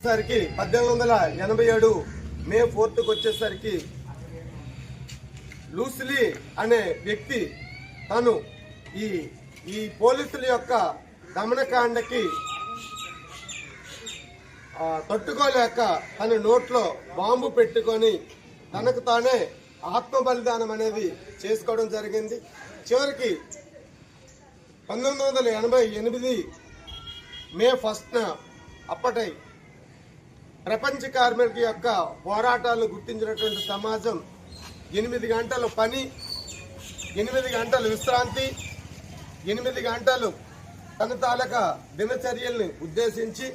సరికి 1887 మే 4th వచ్చేసరికి లూసిలీ అనే వ్యక్తి తను ఈ పోలీసుల యొక్క దమనకాండకి తట్టుకోలేక తన నోట్లో బాంబు పెట్టుకొని తనకు తానే ఆత్మ బలిదానం అనేది చేసుకోవడం జరిగింది. చివరికి 1988 మే 1న అప్పటి ప్రపంచ కార్మికుల యొక్క పోరాటాలు గుర్తించినటువంటి సమాజం 8 గంటలు పని, 8 గంటలు విశ్రాంతి, 8 గంటలు తన తాలూకా దినచర్యల్ని ఉద్దేశించి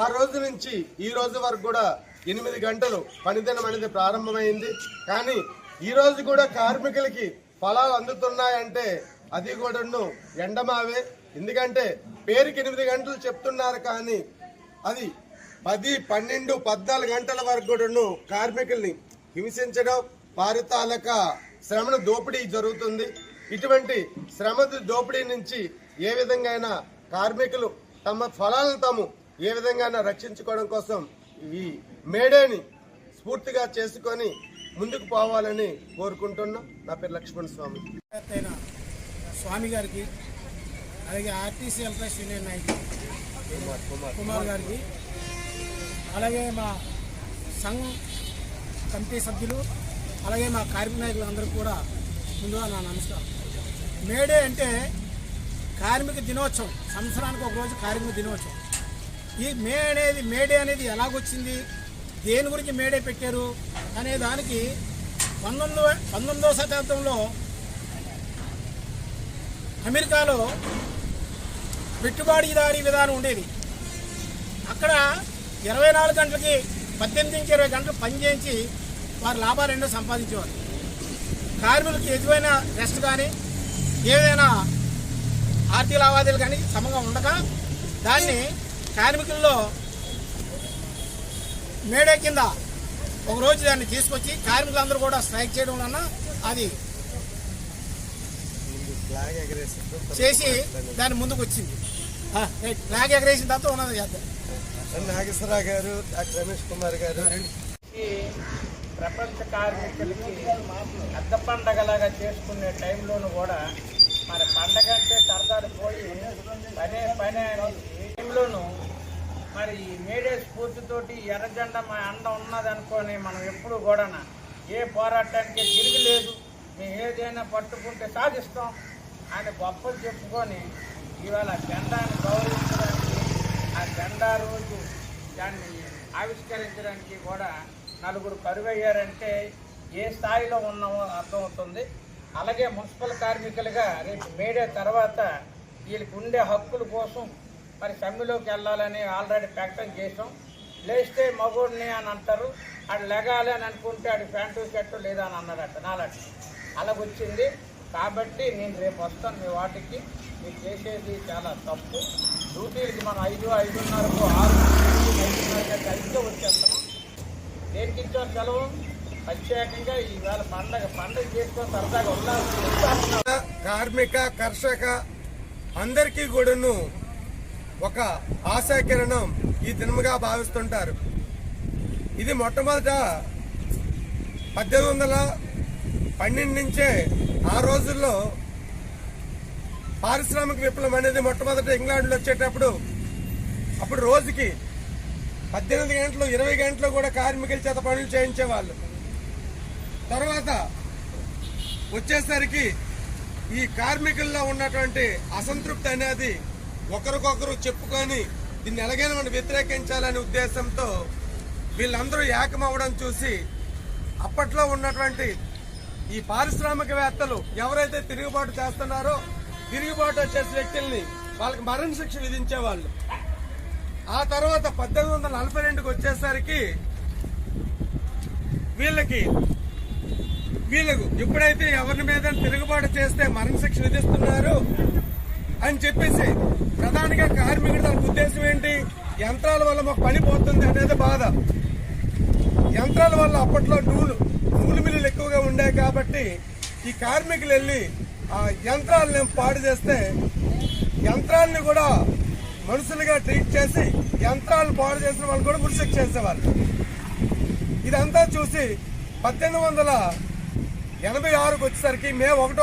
ఆ రోజు నుంచి ఈ రోజు వరకు కూడా 8 గంటలు పనిదినం అనేది ప్రారంభమైంది. కానీ ఈ రోజు కూడా కార్మికులకి ఫలాలు అందుతున్నాయంటే అది కూడాను ఎండమావే. ఎందుకంటే పేరుకి 8 గంటలు చెప్తున్నారు, కానీ అది 10, 12, 14 గంటల వరకు కూడాను కార్మికుల్ని హింసించడం, వారి తాలూకా శ్రమను దోపిడీ జరుగుతుంది. ఇటువంటి శ్రమ దోపిడీ నుంచి ఏ విధంగా కార్మికులు తమ ఫలాలను తాము ఏ విధంగా రక్షించుకోవడం కోసం ఈ మేడేని స్ఫూర్తిగా చేసుకొని ముందుకు పోవాలని కోరుకుంటున్నా. నా పేరు లక్ష్మణ స్వామి. స్వామి గారికి, అలాగే ఆర్టీసీ ఎంప్లాయీస్ యూనియన్ నాయకులు కుమార్ గారికి, అలాగే మా సంఘం కమిటీ సభ్యులు, అలాగే మా కార్మిక నాయకులు అందరికీ కూడా ముందుగా నా నమస్కారం. మేడే అంటే కార్మిక దినోత్సవం, సంవత్సరానికి ఒక రోజు కార్మిక దినోత్సవం. ఈ మేడే అనేది ఎలాగొచ్చింది, దేని గురించి మేడే పెట్టారు అనే దానికి 19వ శతాబ్దంలో అమెరికాలో పెట్టుబడిదారీ విధానం ఉండేది. అక్కడ 24 గంటలకి 18 నుంచి 20 గంటలు పనిచేయించి వారి లాభాలు ఎన్నో సంపాదించేవారు. కార్మికులకి ఎదువైన రెస్ట్ కానీ ఏదైనా ఆర్థిక లావాదేవీలు కానీ సమంగా ఉండగా దాన్ని కార్మికుల్లో మేడే కింద ఒకరోజు దాన్ని తీసుకొచ్చి కార్మికులందరూ కూడా స్ట్రైక్ చేయడం వలన అది చేసి దాని ముందుకు వచ్చింది. ఫ్లాగ్ ఎగరేసిన తర్వాత ఉన్నది చేద్దాం. నాగేశ్వరరావు గారు, రమేష్ కుమార్ గారు. ఈ ప్రపంచ కార్మికులకి పెద్ద పండగలాగా చేసుకునే టైంలోనూ కూడా మరి పండగ అంటే సరదాలు పోయి పనే టైంలోనూ మరి మేడే స్ఫూర్తితోటి ఎర్రజెండా మా అండ ఉన్నదనుకొని మనం ఎప్పుడు కూడా ఏ పోరాటానికి తిరగలేదు, మేము ఏదైనా పట్టుకుంటే సాధిస్తాం అని గొప్పలు చెప్పుకొని ఇవాళ జెండాని గౌరవించడానికి, ఆ జెండా రోజు దాన్ని ఆవిష్కరించడానికి కూడా నలుగురు కరువయ్యారంటే ఏ స్థాయిలో ఉన్నామో అర్థమవుతుంది. అలాగే మున్సిపల్ కార్మికులుగా రేపు మేడే తర్వాత వీళ్ళకి ఉండే హక్కుల కోసం మరి సమ్మెలోకి వెళ్ళాలని ఆల్రెడీ ప్రకటన చేసాం. లేస్తే మగోడిని అని అంటారు, ఆడు లెగాలి అని అనుకుంటే ఆడి ప్యాంటు షర్టు లేదా అని అన్నాడట నాలట. అలాగొచ్చింది. కాబట్టి నేను రేపు వస్తాను మీ వాటికి. మీరు చేసేది చాలా తప్పు. డ్యూటీలకి మనం 5, 5:30, 6, 5:30 కలిస్తే వచ్చేస్తాము. దేనికి ఇచ్చాం సెలవు? ప్రత్యేకంగా ఈవేళ పండగ చేసుకొని సరదాగా ఉండాలి. కార్మిక, కర్షక అందరికీ కూడాను ఒక ఆశాకిరణం ఈ దినముగా భావిస్తుంటారు. ఇది మొట్టమొదట 1812 నుంచే ఆ రోజుల్లో పారిశ్రామిక విప్లవం అనేది మొట్టమొదట ఇంగ్లాండ్లో వచ్చేటప్పుడు అప్పుడు రోజుకి 18 గంటలు 20 గంటలు కూడా కార్మికుల చేత పనులు చేయించేవాళ్ళు. తర్వాత వచ్చేసరికి ఈ కార్మికుల్లో ఉన్నటువంటి అసంతృప్తి అనేది ఒకరికొకరు చెప్పుకొని దీన్ని ఎలాగైనా మనం వ్యతిరేకించాలనే ఉద్దేశంతో వీళ్ళందరూ ఏకమవడం చూసి అప్పట్లో ఉన్నటువంటి ఈ పారిశ్రామికవేత్తలు ఎవరైతే తిరుగుబాటు చేస్తున్నారో తిరుగుబాటు చేసే వ్యక్తుల్ని వాళ్ళకి మరణ శిక్ష విధించేవాళ్ళు. ఆ తర్వాత 1842కి వచ్చేసరికి వీళ్ళకు ఎప్పుడైతే ఎవరి మీద తిరుగుబాటు చేస్తే మరణ శిక్ష విధిస్తున్నారు అని చెప్పేసి ప్రధానంగా కార్మికుడు దానికి ఉద్దేశం ఏంటి, యంత్రాల వల్ల మాకు పని పోతుంది అనేది బాధ. యంత్రాల వల్ల అప్పట్లో నూలు మిల్లులు ఎక్కువగా ఉండాయి కాబట్టి ఈ కార్మికులు వెళ్ళి ఆ యంత్రాలను పాడు చేస్తే యంత్రాలను కూడా మనుషులుగా ట్రీట్ చేసి యంత్రాలు పాడు చేసిన వాళ్ళు కూడా ఉరిశిక్ష చేసేవాళ్ళు. ఇదంతా చూసి 1886 వచ్చేసరికి మే 1